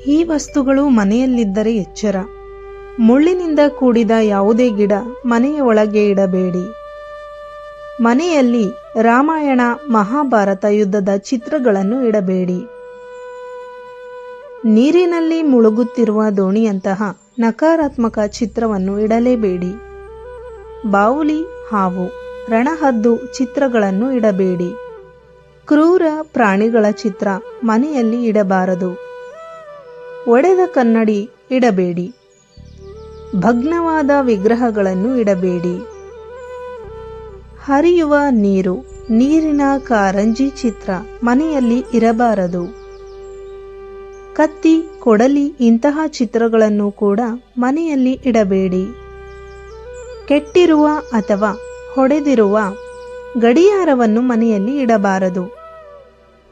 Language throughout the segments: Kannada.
ಈ ವಸ್ತುಗಳು ಮನೆಯಲ್ಲಿದ್ದರೆ ಎಚ್ಚರ. ಮುಳ್ಳಿನಿಂದ ಕೂಡಿದ ಯಾವುದೇ ಗಿಡ ಮನೆಯ ಒಳಗೆ ಇಡಬೇಡಿ. ಮನೆಯಲ್ಲಿ ರಾಮಾಯಣ ಮಹಾಭಾರತ ಯುದ್ಧದ ಚಿತ್ರಗಳನ್ನು ಇಡಬೇಡಿ. ನೀರಿನಲ್ಲಿ ಮುಳುಗುತ್ತಿರುವ ದೋಣಿಯಂತಹ ನಕಾರಾತ್ಮಕ ಚಿತ್ರವನ್ನು ಇಡಲೇಬೇಡಿ. ಬಾವುಲಿ, ಹಾವು, ರಣಹದ್ದು ಚಿತ್ರಗಳನ್ನು ಇಡಬೇಡಿ. ಕ್ರೂರ ಪ್ರಾಣಿಗಳ ಚಿತ್ರ ಮನೆಯಲ್ಲಿ ಇಡಬಾರದು. ಒಡೆದ ಕನ್ನಡಿ ಇಡಬೇಡಿ. ಭಗ್ನವಾದ ವಿಗ್ರಹಗಳನ್ನು ಇಡಬೇಡಿ. ಹರಿಯುವ ನೀರು, ನೀರಿನ ಕಾರಂಜಿ ಚಿತ್ರ ಮನೆಯಲ್ಲಿ ಇರಬಾರದು. ಕತ್ತಿ, ಕೊಡಲಿ ಇಂತಹ ಚಿತ್ರಗಳನ್ನು ಕೂಡ ಮನೆಯಲ್ಲಿ ಇಡಬೇಡಿ. ಕೆಟ್ಟಿರುವ ಅಥವಾ ಹೊಡೆದಿರುವ ಗಡಿಯಾರವನ್ನು ಮನೆಯಲ್ಲಿ ಇಡಬಾರದು.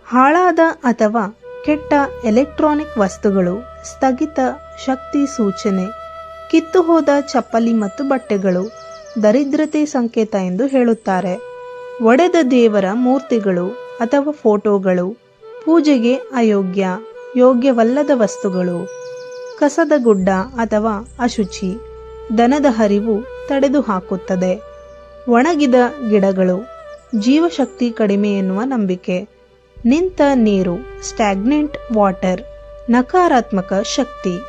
ಹಾಳಾದ ಅಥವಾ ಕೆಟ್ಟ ಎಲೆಕ್ಟ್ರಾನಿಕ್ ವಸ್ತುಗಳು, ಸ್ಥಗಿತ ಶಕ್ತಿ ಸೂಚನೆ, ಕಿತ್ತುಹೋದ ಚಪ್ಪಲಿ ಮತ್ತು ಬಟ್ಟೆಗಳು ದರಿದ್ರತೆ ಸಂಕೇತ ಎಂದು ಹೇಳುತ್ತಾರೆ. ಒಡೆದ ದೇವರ ಮೂರ್ತಿಗಳು ಅಥವಾ ಫೋಟೋಗಳು ಪೂಜೆಗೆ ಅಯೋಗ್ಯ, ಯೋಗ್ಯವಲ್ಲದ ವಸ್ತುಗಳು. ಕಸದ ಗುಡ್ಡ ಅಥವಾ ಅಶುಚಿ ದನದ ಹರಿವು ತಡೆದುಹಾಕುತ್ತದೆ. ಒಣಗಿದ ಗಿಡಗಳು, ಜೀವಶಕ್ತಿ ಕಡಿಮೆ ಎನ್ನುವ ನಂಬಿಕೆ. ನಿಂತ ನೀರು, ಸ್ಟ್ಯಾಗ್ನೆಂಟ್ ವಾಟರ್, ನಕಾರಾತ್ಮಕ ಶಕ್ತಿ.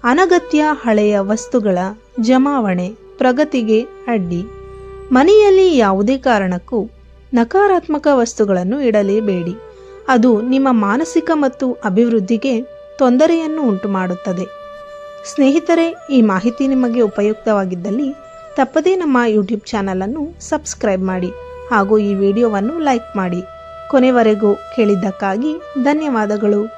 ಅನಗತ್ಯ ಹಳೆಯ ವಸ್ತುಗಳ ಜಮಾವಣೆ, ಪ್ರಗತಿಗೆ ಅಡ್ಡಿ. ಮನೆಯಲ್ಲಿ ಯಾವುದೇ ಕಾರಣಕ್ಕೂ ನಕಾರಾತ್ಮಕ ವಸ್ತುಗಳನ್ನು ಇಡಲೇಬೇಡಿ. ಅದು ನಿಮ್ಮ ಮಾನಸಿಕ ಮತ್ತು ಅಭಿವೃದ್ಧಿಗೆ ತೊಂದರೆಯನ್ನು ಉಂಟು ಮಾಡುತ್ತದೆ. ಸ್ನೇಹಿತರೆ, ಈ ಮಾಹಿತಿ ನಿಮಗೆ ಉಪಯುಕ್ತವಾಗಿದ್ದಲ್ಲಿ ತಪ್ಪದೇ ನಮ್ಮ ಯೂಟ್ಯೂಬ್ ಚಾನಲನ್ನು ಸಬ್ಸ್ಕ್ರೈಬ್ ಮಾಡಿ ಹಾಗೂ ಈ ವಿಡಿಯೋವನ್ನು ಲೈಕ್ ಮಾಡಿ. ಕೊನೆವರೆಗೂ ಕೇಳಿದ್ದಕ್ಕಾಗಿ ಧನ್ಯವಾದಗಳು.